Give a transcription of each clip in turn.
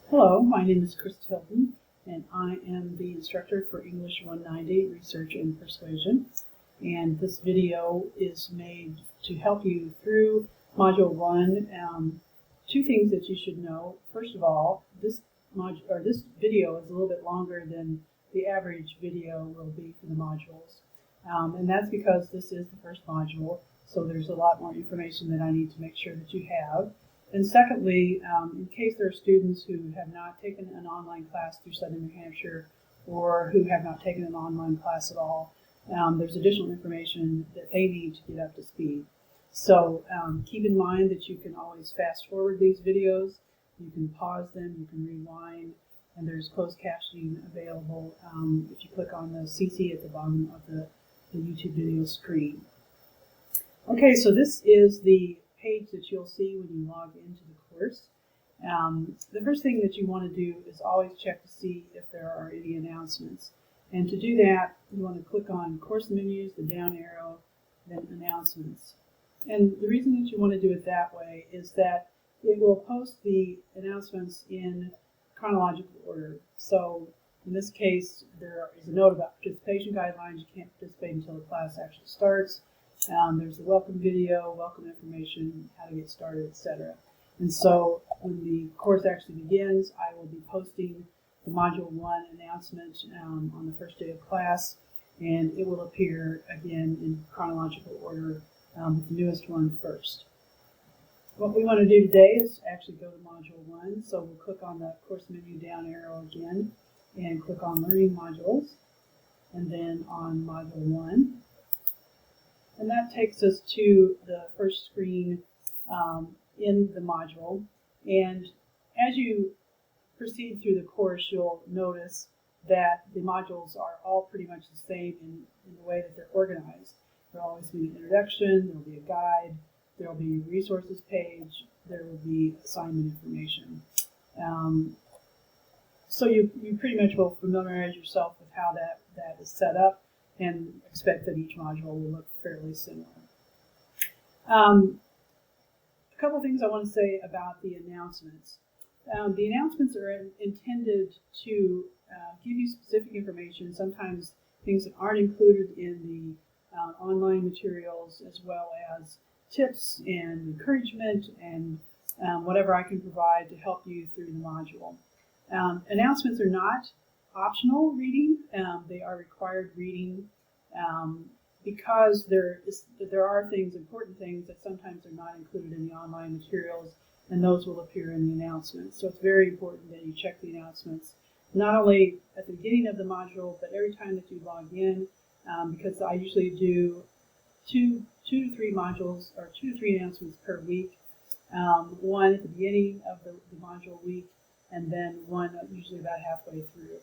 Hello, my name is Chris Hilton, and I am the instructor for English 190 Research and Persuasion. And this video is made to help you through Module 1. Two things that you should know. First of all, this video is a little bit longer than the average video will be for the modules. And that's because this is the first module, so there's a lot more information that I need to make sure that you have. And secondly, in case there are students who have not taken an online class through Southern New Hampshire or who have not taken an online class at all, there's additional information that they need to get up to speed. So keep in mind that you can always fast forward these videos, you can pause them, you can rewind, and there's closed captioning available if you click on the CC at the bottom of the YouTube video screen. Okay, so this is the page that you'll see when you log into the course. The first thing that you want to do is always check to see if there are any announcements. And to do that, you want to click on Course Menus, the down arrow, then Announcements. And the reason that you want to do it that way is that it will post the announcements in chronological order. So in this case, there is a note about participation guidelines. You can't participate until the class actually starts. There's a welcome video, welcome information, how to get started, etc. And so when the course actually begins, I will be posting the Module 1 announcement on the first day of class, and it will appear again in chronological order with the newest one first. What we want to do today is actually go to Module 1, so we'll click on the course menu down arrow again and click on Learning Modules, and then on Module 1. And that takes us to the first screen in the module. And as you proceed through the course, you'll notice that the modules are all pretty much the same in the way that they're organized. There'll always be an introduction, there'll be a guide, there'll be a resources page, there will be assignment information. So you pretty much will familiarize yourself with how that is set up, and expect that each module will look fairly similar. A couple things I want to say about the announcements. The announcements are intended to give you specific information, sometimes things that aren't included in the online materials, as well as tips and encouragement and whatever I can provide to help you through the module. Announcements are not optional reading. They are required reading because there are important things that sometimes are not included in the online materials, and those will appear in the announcements. So it's very important that you check the announcements, not only at the beginning of the module, but every time that you log in, because I usually do two to three modules, or 2 to 3 announcements per week. One at the beginning of the module week, and then one usually about halfway through.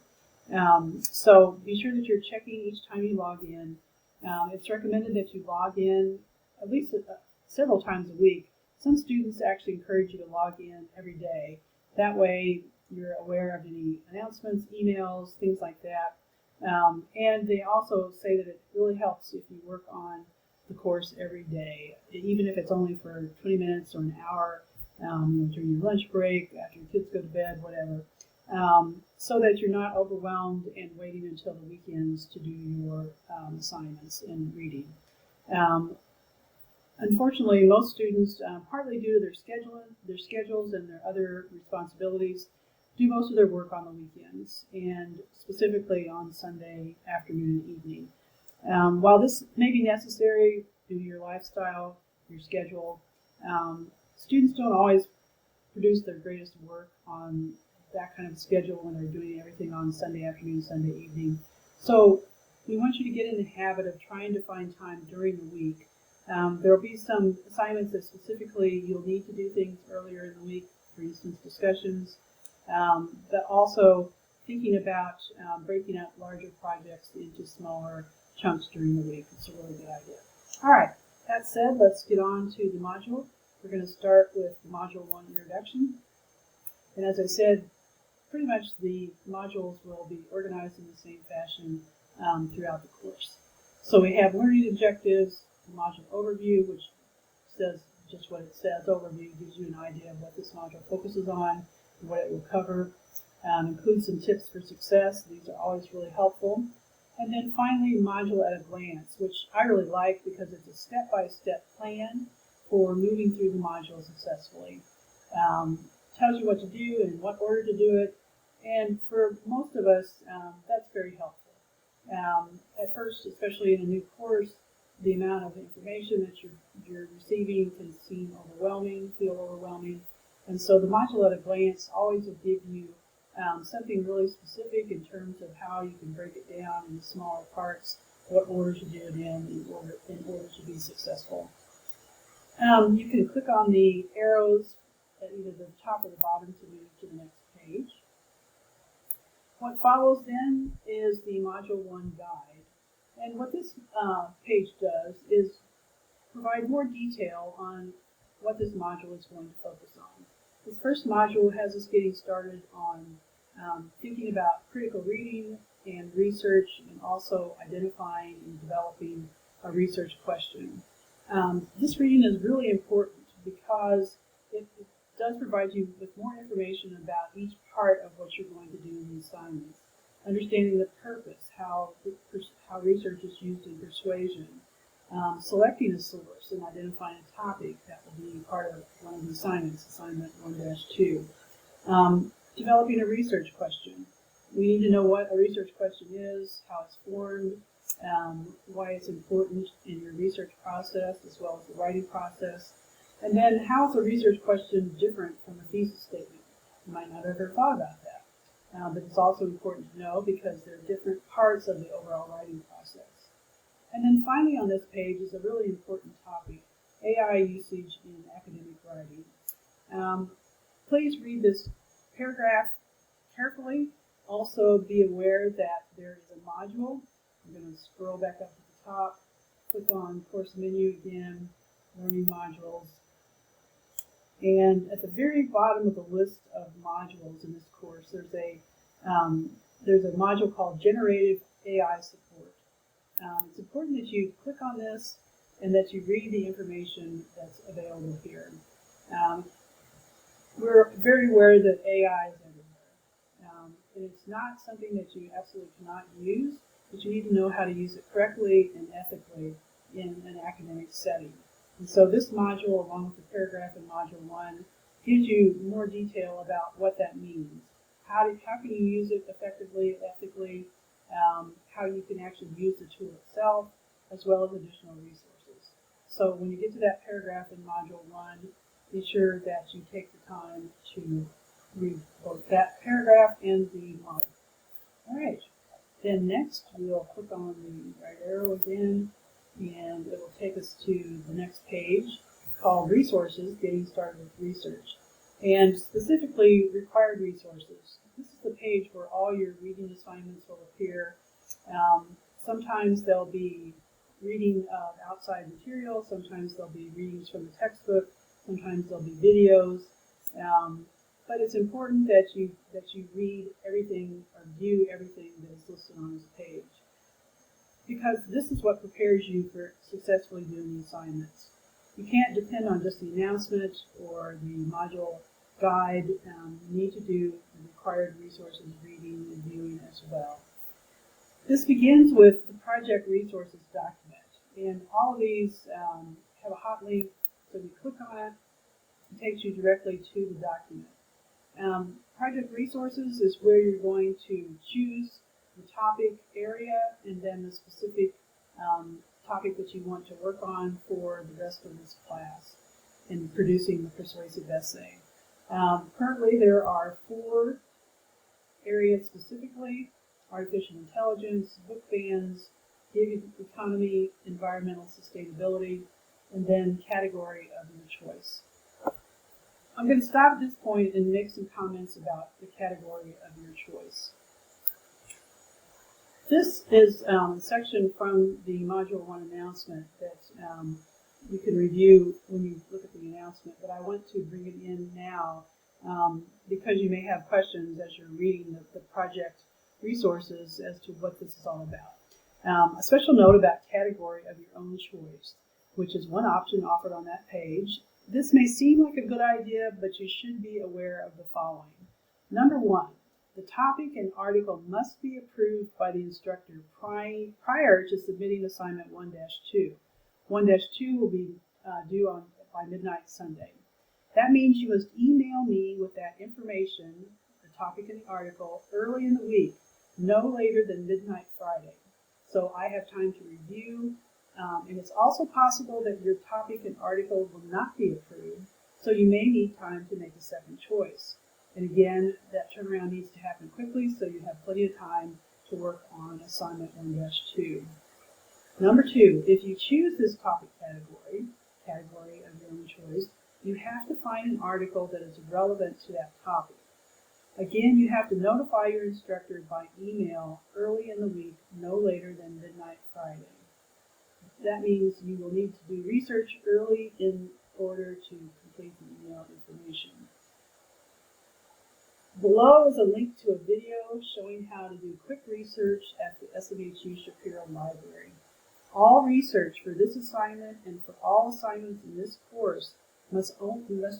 So be sure that you're checking each time you log in. It's recommended that you log in at least several times a week. Some students actually encourage you to log in every day. That way you're aware of any announcements, emails, things like that. And they also say that it really helps if you work on the course every day, even if it's only for 20 minutes or an hour, during your lunch break, after your kids go to bed, whatever. So that you're not overwhelmed and waiting until the weekends to do your assignments and reading. Unfortunately, most students, partly due to their schedules and their other responsibilities, do most of their work on the weekends, and specifically on Sunday afternoon and evening. While this may be necessary due to your lifestyle, your schedule, students don't always produce their greatest work on that kind of schedule when they're doing everything on Sunday afternoon, Sunday evening. So we want you to get in the habit of trying to find time during the week. There will be some assignments that specifically you'll need to do things earlier in the week, for instance, discussions, but also thinking about breaking up larger projects into smaller chunks during the week. It's a really good idea. All right, that said, let's get on to the module. We're going to start with Module 1 Introduction. And as I said, pretty much the modules will be organized in the same fashion throughout the course. So we have learning objectives, the module overview, which says just what it says. Overview gives you an idea of what this module focuses on. what it will cover. Include some tips for success. These are always really helpful. And then finally, module at a glance, which I really like because it's a step-by-step plan for moving through the module successfully. Tells you what to do and in what order to do it. And for most of us, that's very helpful. At first, especially in a new course, the amount of information that you're receiving can seem overwhelming, feel overwhelming. And so the module at a glance always will give you something really specific in terms of how you can break it down into smaller parts, what order to do it in order to be successful. You can click on the arrows at either the top or the bottom to move to the next page. What follows then is the Module 1 guide. And what this page does is provide more detail on what this module is going to focus on. This first module has us getting started on thinking about critical reading and research, and also identifying and developing a research question. This reading is really important because it does provide you with more information about each part of what you're going to do in the assignments. Understanding the purpose, how research is used in persuasion, selecting a source and identifying a topic that will be part of one of the assignments, assignment 1-2. Developing a research question. We need to know what a research question is, how it's formed, why it's important in your research process as well as the writing process. And then how is a research question different from a thesis statement? You might not have ever thought about that. But it's also important to know because there are different parts of the overall writing process. And then finally on this page is a really important topic, AI usage in academic writing. Please read this paragraph carefully. Also be aware that there is a module. I'm going to scroll back up to the top, click on course menu again, learning modules. And at the very bottom of the list of modules in this course, there's a module called Generative AI Support. It's important that you click on this and that you read the information that's available here. We're very aware that AI is everywhere. And it's not something that you absolutely cannot use, but you need to know how to use it correctly and ethically in an academic setting. And so this module, along with the paragraph in Module 1, gives you more detail about what that means. How can you use it effectively, ethically, how you can actually use the tool itself, as well as additional resources. So when you get to that paragraph in Module 1, be sure that you take the time to read both that paragraph and the module. All right. Then next, we'll click on the right arrow again, and it will take us to the next page called Resources, Getting Started with Research, and specifically required resources. This is the page where all your reading assignments will appear. Sometimes they'll be reading of outside material, sometimes they'll be readings from the textbook, sometimes there'll be videos, but it's important that you read everything or view everything that is listed on this page, because this is what prepares you for successfully doing the assignments. You can't depend on just the announcement or the module guide. You need to do the required resources reading and viewing as well. This begins with the project resources document, and all of these have a hot link, so if you click on it, it takes you directly to the document. Project resources is where you're going to choose the topic area and then the specific topic that you want to work on for the rest of this class in producing the persuasive essay. Currently there are 4 areas specifically: artificial intelligence, book bans, gig economy, environmental sustainability, and then category of your choice. I'm going to stop at this point and make some comments about the category of your choice. This is a section from the Module 1 announcement that you can review when you look at the announcement, but I want to bring it in now because you may have questions as you're reading the project resources as to what this is all about. A special note about category of your own choice, which is one option offered on that page. This may seem like a good idea, but you should be aware of the following. Number 1, the topic and article must be approved by the instructor prior to submitting assignment 1-2. 1-2 will be due by midnight Sunday. That means you must email me with that information, the topic and the article, early in the week, no later than midnight Friday. So I have time to review, and it's also possible that your topic and article will not be approved, so you may need time to make a second choice. And again, that turnaround needs to happen quickly, so you have plenty of time to work on assignment 1-2. Number 2, if you choose this topic category of your own choice, you have to find an article that is relevant to that topic. Again, you have to notify your instructor by email early in the week, no later than midnight Friday. That means you will need to do research early in order to complete the email information. Below is a link to a video showing how to do quick research at the SMHU Shapiro Library. All research for this assignment and for all assignments in this course must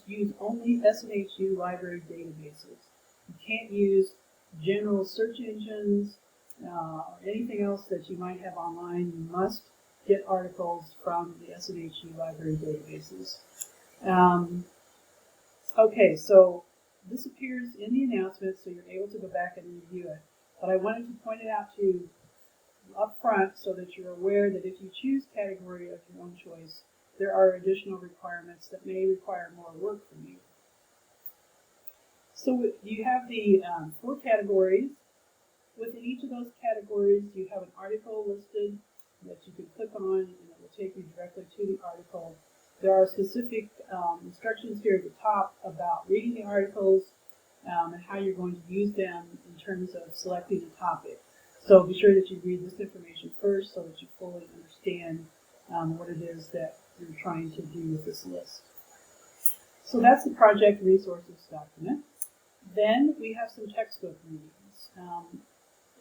use only SMHU library databases. You can't use general search engines or anything else that you might have online. You must get articles from the SMHU library databases. Okay, so this appears in the announcement, so you're able to go back and review it. But I wanted to point it out to you up front so that you're aware that if you choose category of your own choice, there are additional requirements that may require more work from you. So you have the 4 categories. Within each of those categories, you have an article listed that you can click on, and it will take you directly to the article. There are specific instructions here at the top about reading the articles and how you're going to use them in terms of selecting a topic. So be sure that you read this information first so that you fully understand what it is that you're trying to do with this list. So that's the project resources document. Then we have some textbook readings.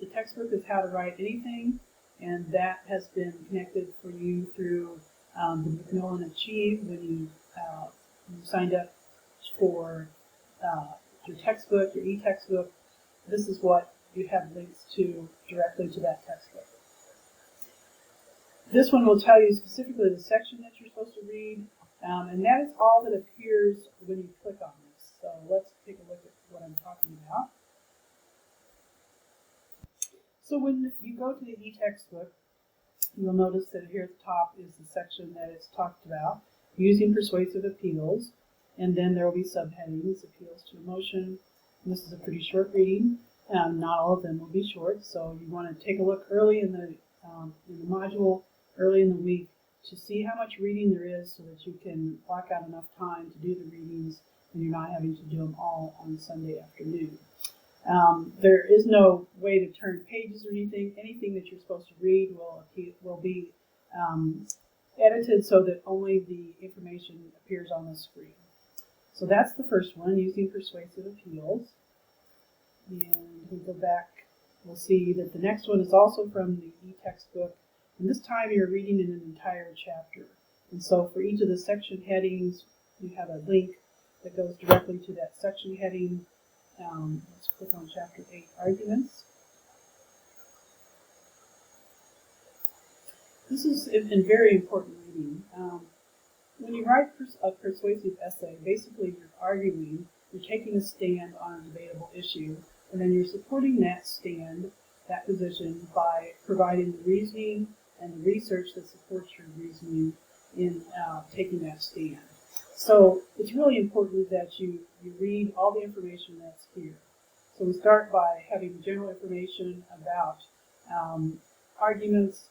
The textbook is How to Write Anything, and that has been connected for you through the Macmillan Achieve when you signed up for your textbook, your e-textbook. This is what you have links to directly to that textbook. This one will tell you specifically the section that you're supposed to read, and that is all that appears when you click on this. So let's take a look at what I'm talking about. So when you go to the e-textbook, you'll notice that here at the top is the section that it's talked about, using persuasive appeals, and then there will be subheadings, appeals to emotion. And this is a pretty short reading. Not all of them will be short, so you want to take a look early in the module, early in the week, to see how much reading there is so that you can block out enough time to do the readings and you're not having to do them all on Sunday afternoon. There is no way to turn pages or anything. Anything that you're supposed to read will be edited so that only the information appears on the screen. So that's the first one, using persuasive appeals. And we go back, we'll see that the next one is also from the e-textbook, and this time you're reading in an entire chapter. And so for each of the section headings, you have a link that goes directly to that section heading. Let's click on Chapter 8, Arguments. This is a very important reading. When you write a persuasive essay, basically you're arguing, you're taking a stand on a debatable issue, and then you're supporting that stand, that position, by providing the reasoning and the research that supports your reasoning in taking that stand. So it's really important that you read all the information that's here. So we start by having general information about arguments,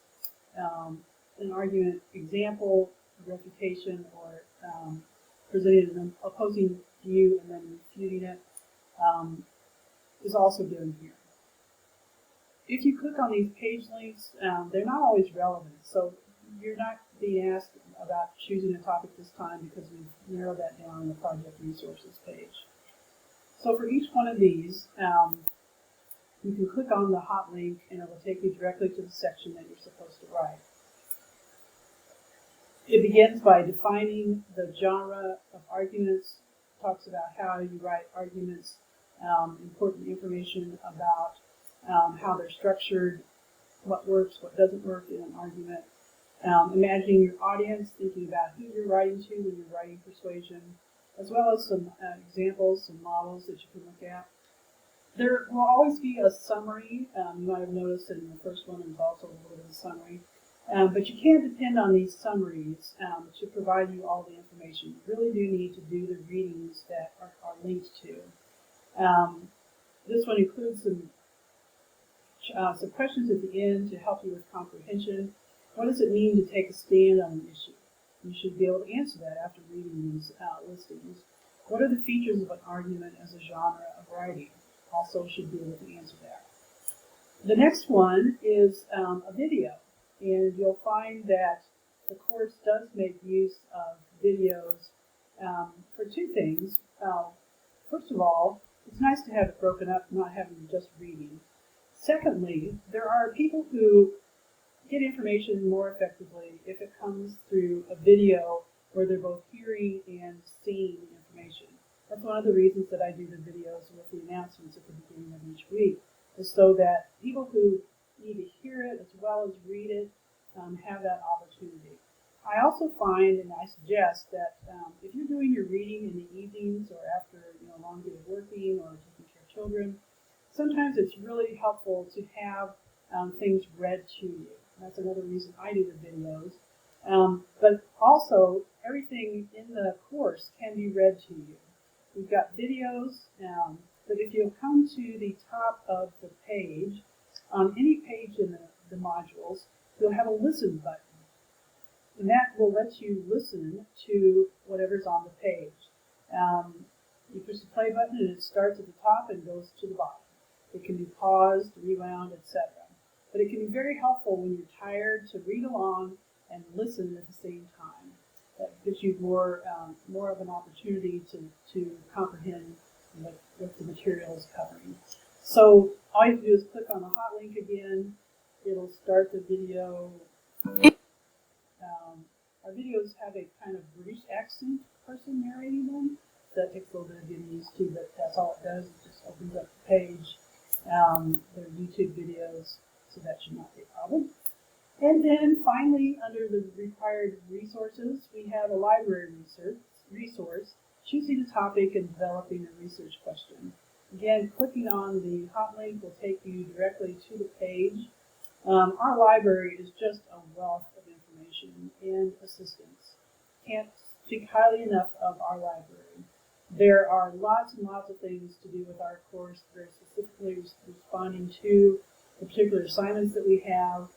an argument example, refutation, or presenting an opposing view and then refuting it, is also given here. If you click on these page links, they're not always relevant, so you're not being asked about choosing a topic this time because we've narrowed that down on the project resources page. So for each one of these, you can click on the hot link and it will take you directly to the section that you're supposed to write. It begins by defining the genre of arguments, talks about how you write arguments important information about how they're structured, what works, what doesn't work in an argument. Imagining your audience, thinking about who you're writing to when you're writing persuasion, as well as some examples, some models that you can look at. There will always be a summary. You might have noticed that in the first one there's also a little bit of a summary. But you can't depend on these summaries to provide you all the information. You really do need to do the readings that are linked to. This one includes some questions at the end to help you with comprehension. What does it mean to take a stand on an issue? You should be able to answer that after reading these listings. What are the features of an argument as a genre of writing? Also should be able to answer that. The next one is a video, and you'll find that the course does make use of videos for two things. First of all, it's nice to have it broken up, not having just reading. Secondly, there are people who get information more effectively if it comes through a video where they're both hearing and seeing information. That's one of the reasons that I do the videos with the announcements at the beginning of each week, is so that people who need to hear it as well as read it have that opportunity. I also find, and I suggest, that if you're doing your reading in the evenings or after a long day of working or taking care of children, sometimes it's really helpful to have things read to you. That's another reason I do the videos. But also, everything in the course can be read to you. We've got videos, but if you'll come to the top of the page, on any page in the modules, you'll have a listen button. And that will let you listen to whatever's on the page. You push the play button and it starts at the top and goes to the bottom. It can be paused, rewound, etc. But it can be very helpful when you're tired to read along and listen at the same time. That gives you more of an opportunity to comprehend what the material is covering. So all you have to do is click on the hot link again. It'll start the video. Our videos have a kind of British accent person narrating them. So that takes a little bit of getting used to, but that's all it does. It just opens up the page. They're YouTube videos, so that should not be a problem. And then finally, under the required resources, we have a library resource, choosing a topic and developing a research question. Again, clicking on the hot link will take you directly to the page. Our library is just a wealth of information and assistance. Can't speak highly enough of our library. There are lots and lots of things to do with our course, very specifically responding to the particular assignments that we have.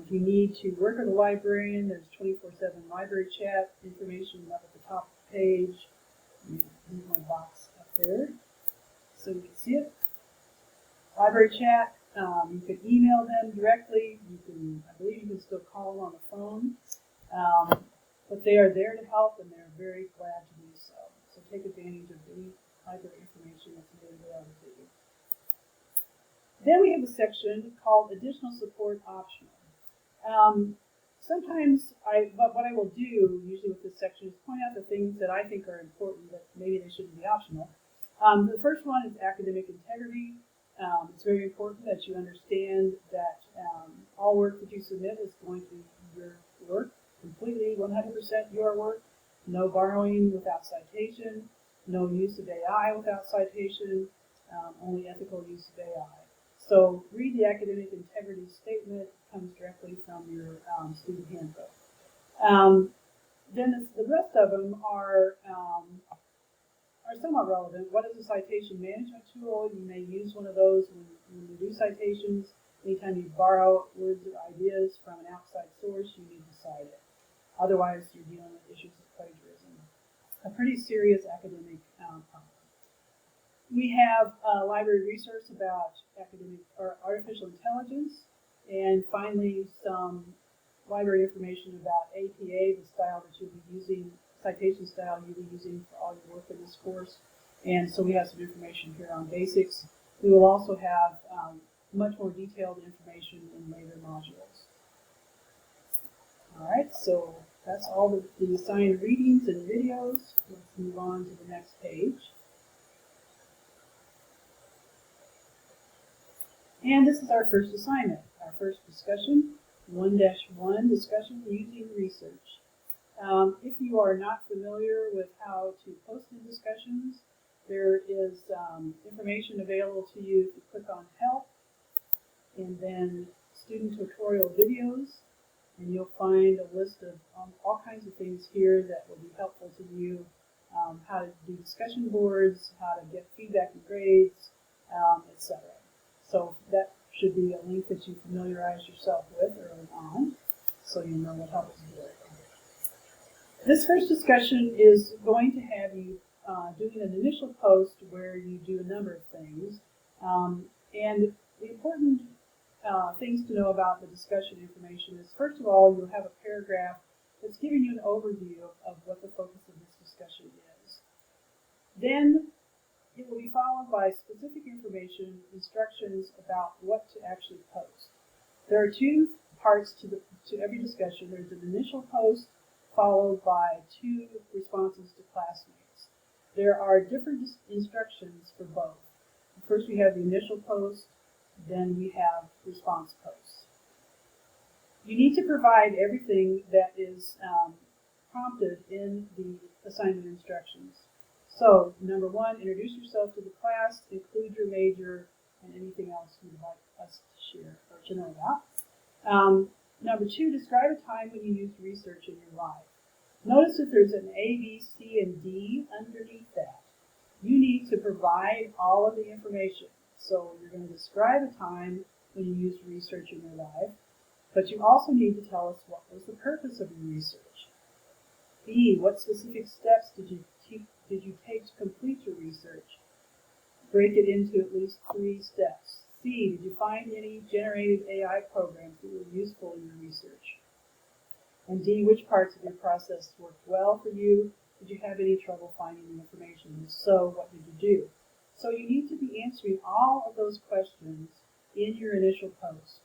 If you need to work with a librarian, there's 24/7 library chat information up at the top of the page. Move my box up there so you can see it. Library chat. You can email them directly. I believe you can still call them on the phone. But they are there to help, and they're very glad to do so. So take advantage of any library information that's made available to you. Then we have a section called Additional Support Optional. But what I will do usually with this section is point out the things that I think are important that maybe they shouldn't be optional. The first one is academic integrity. It's very important that you understand that all work that you submit is going to be your work, completely 100% your work. No borrowing without citation, no use of AI without citation, only ethical use of AI. So read the academic integrity statement. It comes directly from your student handbook. Then the rest of them are somewhat relevant. What is a citation management tool? You may use one of those when you do citations. Anytime you borrow words or ideas from an outside source, you need to cite it. Otherwise, you're dealing with issues of plagiarism. A pretty serious academic problem. We have a library resource about academic or artificial intelligence, and finally some library information about APA, the style that you'll be using, citation style you'll be using for all your work in this course. And so we have some information here on basics. We will also have much more detailed information in later modules. All right, so that's all the assigned readings and videos. Let's move on to the next page. And this is our first assignment, our first discussion, 1-1, discussion using research. If you are not familiar with how to post in discussions, there is information available to you to click on Help, and then Student Tutorial Videos, and you'll find a list of all kinds of things here that will be helpful to you, how to do discussion boards, how to get feedback and grades, etc. So that should be a link that you familiarize yourself with early on, so you know what helps you do it. This first discussion is going to have you doing an initial post where you do a number of things. And the important things to know about the discussion information is, first of all, you'll have a paragraph that's giving you an overview of what the focus of this discussion is. Then it will be followed by specific information, instructions about what to actually post. There are two parts to every discussion. There's an initial post followed by 2 responses to classmates. There are different instructions for both. First we have the initial post, then we have response posts. You need to provide everything that is prompted in the assignment instructions. So, number 1, introduce yourself to the class, include your major, and anything else you'd like us to share or to know about. Number 2, describe a time when you used research in your life. Notice that there's an A, B, C, and D underneath that. You need to provide all of the information. So you're going to describe a time when you used research in your life, but you also need to tell us what was the purpose of your research. B, what specific steps did you take to complete your research? Break it into at least 3 steps. C, did you find any generated AI programs that were useful in your research? And D, which parts of your process worked well for you? Did you have any trouble finding the information? If so, what did you do? So you need to be answering all of those questions in your initial post.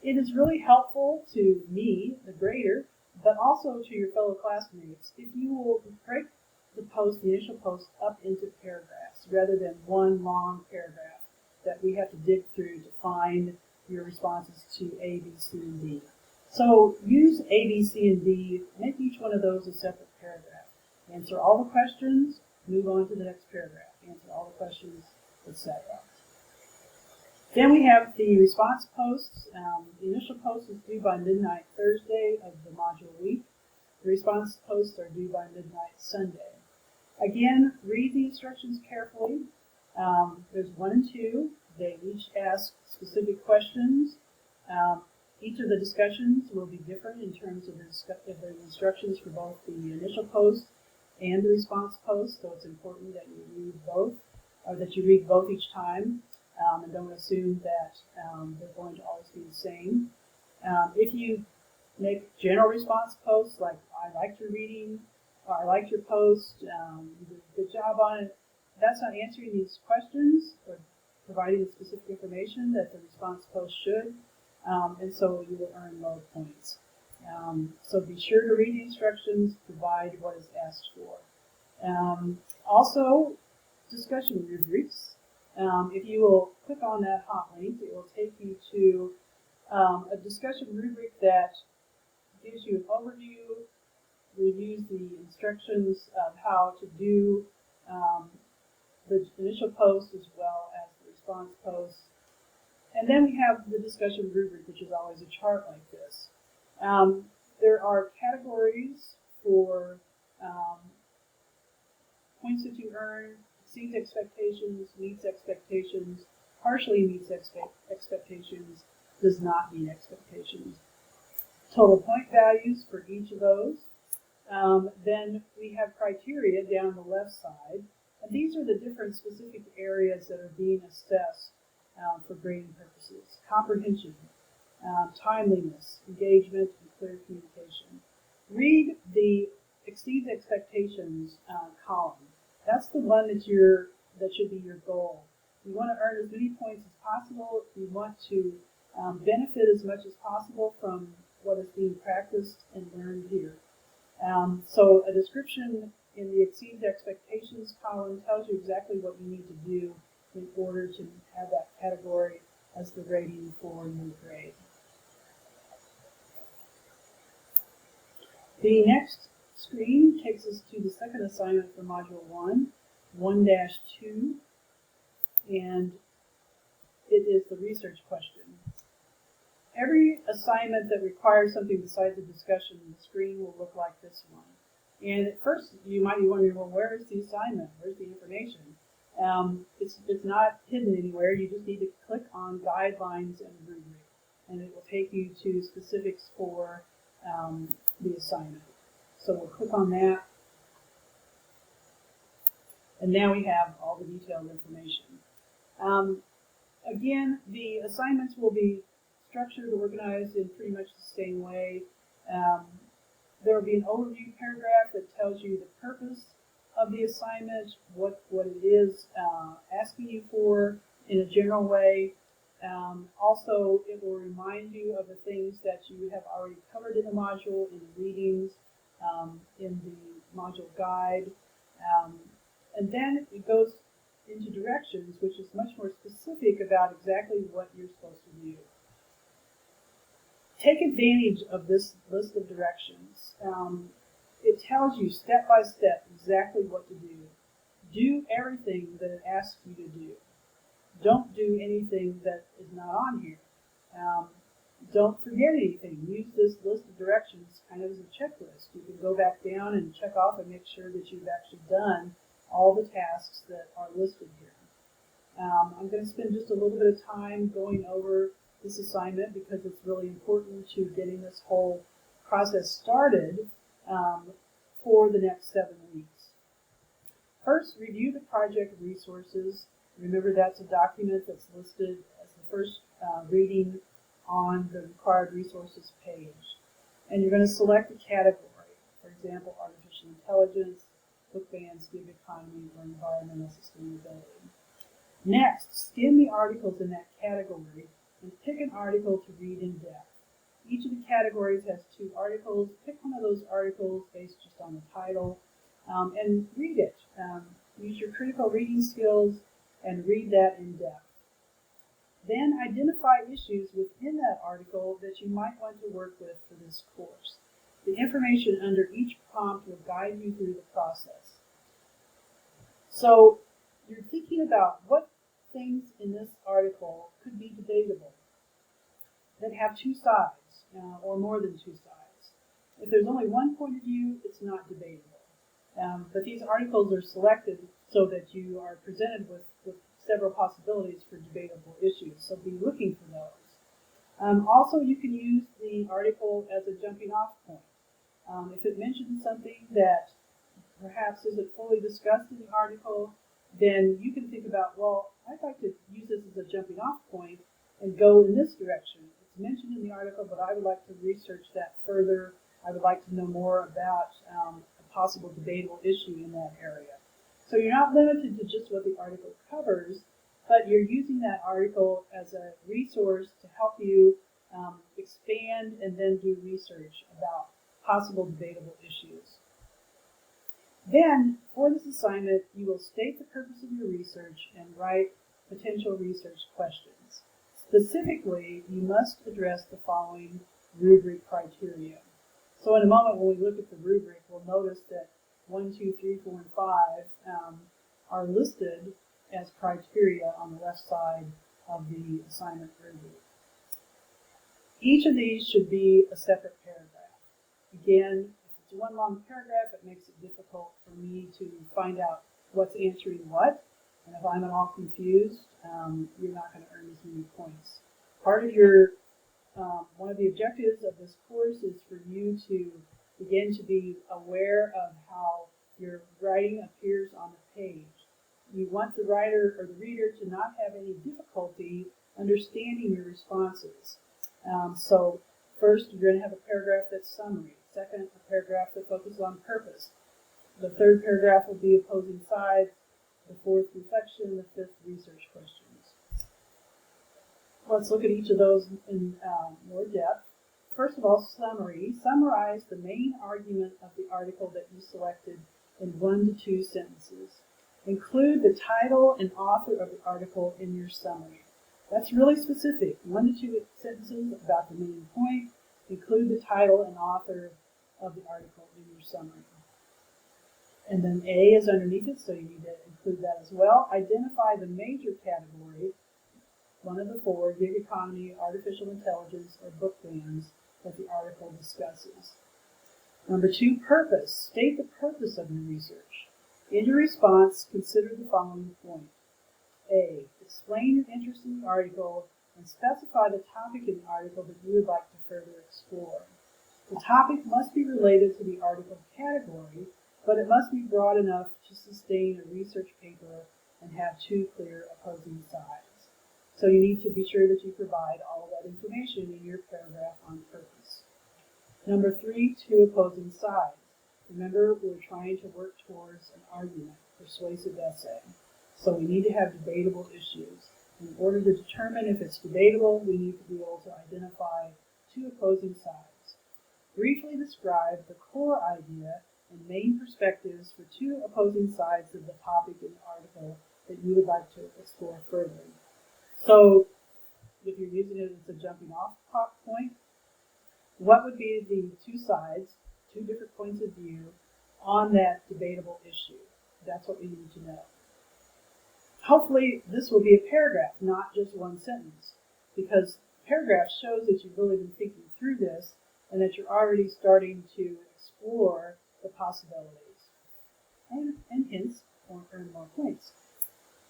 It is really helpful to me, the grader, but also to your fellow classmates, if you will break the initial post up into paragraphs rather than one long paragraph that we have to dig through to find your responses to A, B, C, and D. So use A, B, C, and D, make each one of those a separate paragraph. Answer all the questions, move on to the next paragraph. Answer all the questions, etc. Then we have the response posts. The initial post is due by midnight Thursday of the module week. The response posts are due by midnight Sunday. Again, read the instructions carefully. There's 1 and 2. They each ask specific questions. Each of the discussions will be different in terms of the instructions for both the initial post and the response post, so it's important that you read both, or that you read both each time, and don't assume that they're going to always be the same. If you make general response posts like, I liked your reading, or I liked your post, you did a good job on it, that's not answering these questions or providing the specific information that the response post should, and so you will earn low points. So be sure to read the instructions, provide what is asked for. Also, discussion rubrics. If you will click on that hot link, it will take you to a discussion rubric that gives you an overview, reviews the instructions of how to do the initial post as well as the response post. And then we have the discussion rubric, which is always a chart like this. There are categories for points that you earn, exceeds expectations, meets expectations, partially meets expectations, does not meet expectations. Total point values for each of those. Then we have criteria down the left side. And these are the different specific areas that are being assessed for grading purposes. Comprehension, timeliness, engagement, and clear communication. Read the exceeds expectations column. That's the one that should be your goal. You want to earn as many points as possible. You want to benefit as much as possible from what is being practiced and learned here. So a description in the exceeds expectations column tells you exactly what you need to do in order to have that category as grading for your grade. The next screen takes us to the second assignment for Module 1, 1-2, and it is the research question. Every assignment that requires something besides a discussion, the screen will look like this one. And at first, you might be wondering, well, where is the assignment? Where's the information? It's not hidden anywhere. You just need to click on Guidelines and Rubric, and it will take you to specifics for the assignment. So we'll click on that, and now we have all the detailed information. Again, the assignments will be structured, organized in pretty much the same way. There will be an overview paragraph that tells you the purpose of the assignment, what it is asking you for in a general way. Also, it will remind you of the things that you have already covered in the module, in the readings, in the module guide. And then it goes into directions, which is much more specific about exactly what you're supposed to do. Take advantage of this list of directions. It tells you step by step exactly what to do. Do everything that it asks you to do. Don't do anything that is not on here. Don't forget anything. Use this list of directions kind of as a checklist. You can go back down and check off and make sure that you've actually done all the tasks that are listed here. I'm going to spend just a little bit of time going over this assignment because it's really important to getting this whole process started for the next 7 weeks. First, review the project resources. Remember, that's a document that's listed as the first reading on the required resources page. And you're going to select a category. For example, artificial intelligence, book bans, gig economy, or environmental sustainability. Next, skim the articles in that category and pick an article to read in depth. Each of the categories has 2 articles. Pick one of those articles based just on the title and read it. Use your critical reading skills and read that in depth. Then identify issues within that article that you might want to work with for this course. The information under each prompt will guide you through the process. So you're thinking about what things in this article could be debatable, that have 2 sides or more than 2 sides. If there's only one point of view, it's not debatable. But these articles are selected so that you are presented with several possibilities for debatable issues, so be looking for those. Also, you can use the article as a jumping off point. If it mentions something that perhaps isn't fully discussed in the article, then you can think about, well, I'd like to use this as a jumping off point and go in this direction. It's mentioned in the article, but I would like to research that further. I would like to know more about a possible debatable issue in that area. So you're not limited to just what the article covers, but you're using that article as a resource to help you expand and then do research about possible debatable issues. Then, for this assignment, you will state the purpose of your research and write potential research questions. Specifically, you must address the following rubric criteria. So in a moment, when we look at the rubric, we'll notice that 1, 2, 3, 4, and 5 are listed as criteria on the left side of the assignment rubric. Each of these should be a separate paragraph. Again, if it's one long paragraph, it makes it difficult for me to find out what's answering what. And if I'm at all confused, you're not going to earn as many points. Part of your one of the objectives of this course is for you to begin to be aware of how your writing appears on the page. You want the writer or the reader to not have any difficulty understanding your responses. So first, you're going to have a paragraph that's summary. Second, a paragraph that focuses on purpose. The third paragraph will be opposing sides. The fourth, reflection. The fifth, research questions. Let's look at each of those in more depth. First of all, summary. Summarize the main argument of the article that you selected in 1 to 2 sentences. Include the title and author of the article in your summary. That's really specific. 1 to 2 sentences about the main point. Include the title and author of the article in your summary. And then A is underneath it, so you need to include that as well. Identify the major category, one of the 4, gig economy, artificial intelligence, or book bans that the article discusses. Number 2, purpose. State the purpose of your research. In your response, consider the following point. A, explain your interest in the article and specify the topic in the article that you would like to further explore. The topic must be related to the article category, but it must be broad enough to sustain a research paper and have 2 clear opposing sides. So you need to be sure that you provide all of that information in your paragraph on purpose. Number 3, 2 opposing sides. Remember, we're trying to work towards an argument, persuasive essay. So we need to have debatable issues. In order to determine if it's debatable, we need to be able to identify 2 opposing sides. Briefly describe the core idea and main perspectives for 2 opposing sides of the topic in the article that you would like to explore further. So if you're using it as a jumping off point, what would be the 2 sides, 2 different points of view on that debatable issue? That's what we need to know. Hopefully this will be a paragraph, not just 1 sentence, because paragraph shows that you've really been thinking through this and that you're already starting to explore the possibilities and hence earn more points.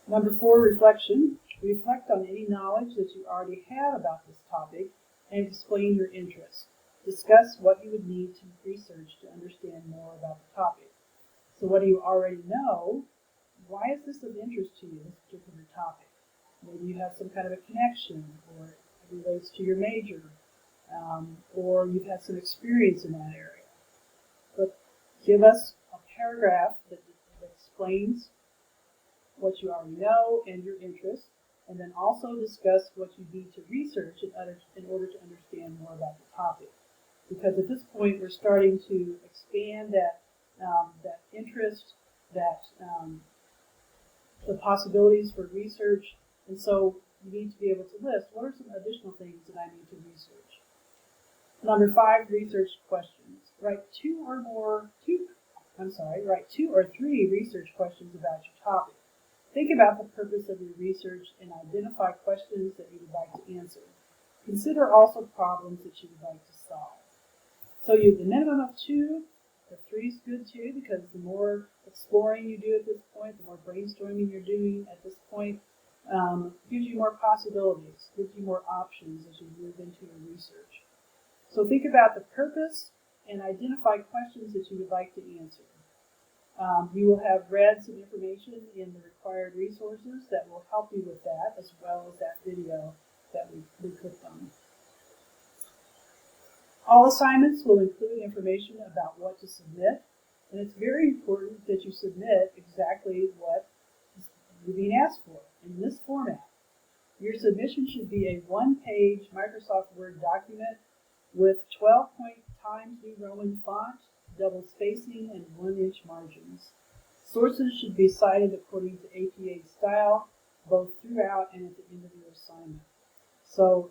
Number 4, reflection. Reflect on any knowledge that you already have about this topic and explain your interest. Discuss what you would need to research to understand more about the topic. So what do you already know? Why is this of interest to you, this particular topic? Maybe you have some kind of a connection, or it relates to your major, or you've had some experience in that area. But give us a paragraph that explains what you already know and your interest, and then also discuss what you need to research in order to understand more about the topic. Because at this point, we're starting to expand that interest, the possibilities for research, and so you need to be able to list what are some additional things that I need to research. Number 5, research questions. Write 2 or 3 research questions about your topic. Think about the purpose of your research and identify questions that you would like to answer. Consider also problems that you would like to solve. So the minimum of 2, the 3 is good too, because the more exploring you do at this point, the more brainstorming you're doing at this point, gives you more possibilities, gives you more options as you move into your research. So think about the purpose and identify questions that you would like to answer. You will have read some information in the required resources that will help you with that, as well as that video that we clicked on. All assignments will include information about what to submit, and it's very important that you submit exactly what you're being asked for in this format. Your submission should be a 1-page Microsoft Word document with 12-point Times New Roman font, double spacing, and 1-inch margins. Sources should be cited according to APA style, both throughout and at the end of your assignment. So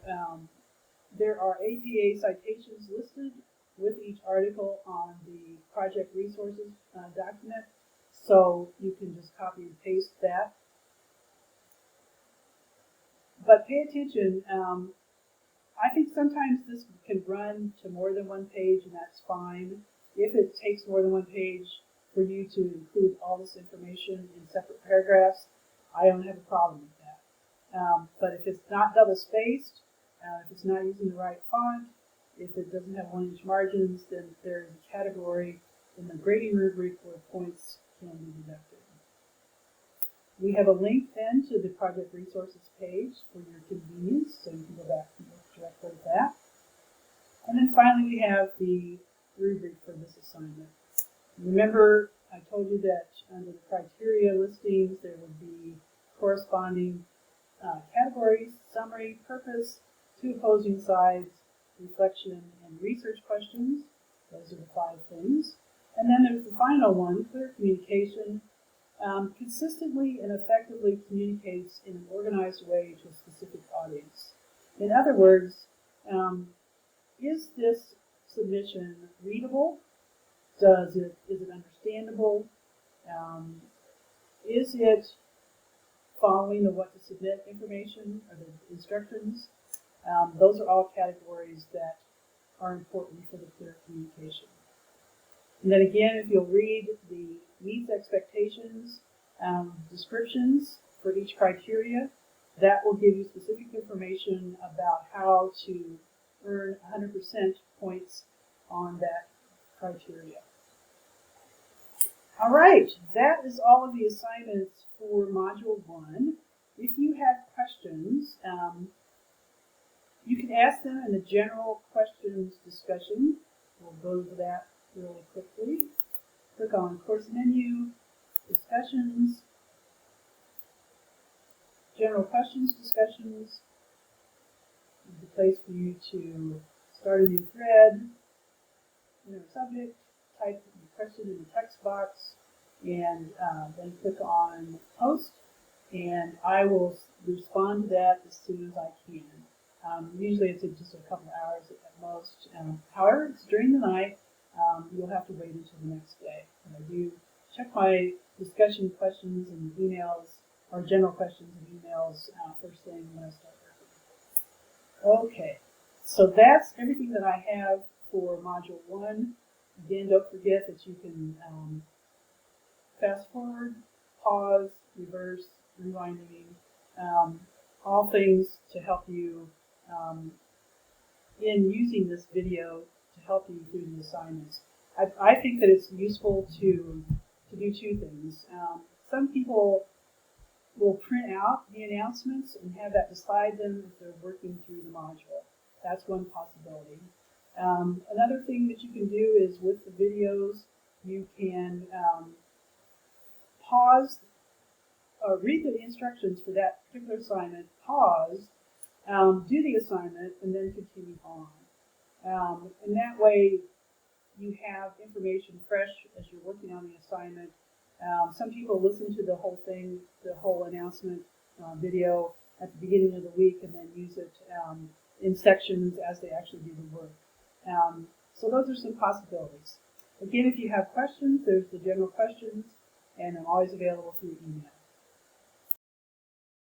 there are APA citations listed with each article on the project resources document, so you can just copy and paste that. But pay attention. I think sometimes this can run to more than 1 page, and that's fine. If it takes more than 1 page for you to include all this information in separate paragraphs, I don't have a problem with that. But if it's not double spaced, if it's not using the right font, if it doesn't have 1-inch margins, then there's a category in the grading rubric where points can be deducted. We have a link then to the project resources page for your convenience, so you can go back and look directly at that. And then finally we have the rubric for this assignment. Remember, I told you that under the criteria listings there would be corresponding categories, summary, purpose, 2 opposing sides, reflection, and research questions. Those are the 5 things. And then there's the final one, clear communication. consistently and effectively communicates in an organized way to a specific audience. In other words, is this submission readable? Is it understandable? Is it following the what to submit information or the instructions? Those are all categories that are important for the clear communication. And then again, if you'll read the needs expectations descriptions for each criteria, that will give you specific information about how to earn 100% points on that criteria. All right, that is all of the assignments for Module 1. If you have questions, you can ask them in the general questions discussion. We'll go to that really quickly. Click on Course Menu, Discussions, General Questions Discussions. It's a place for you to start a new thread, enter a subject, type the question in the text box, and then click on Post, and I will respond to that as soon as I can. Usually it's just a couple hours at most. However, it's during the night. You'll have to wait until the next day. And I do check my discussion questions and emails, or general questions and emails first thing when I start working. Okay, so that's everything that I have for Module 1. Again, don't forget that you can fast forward, pause, reverse, rewinding, all things to help you in using this video to help you through the assignments. I think that it's useful to do two things. Some people will print out the announcements and have that beside them if they're working through the module. That's one possibility. Another thing that you can do is with the videos, you can pause or read the instructions for that particular assignment, pause, do the assignment, and then continue on. And that way you have information fresh as you're working on the assignment. Some people listen to the whole thing, the whole announcement video at the beginning of the week and then use it in sections as they actually do the work. So those are some possibilities. Again, if you have questions, there's the general questions, and I'm always available through email.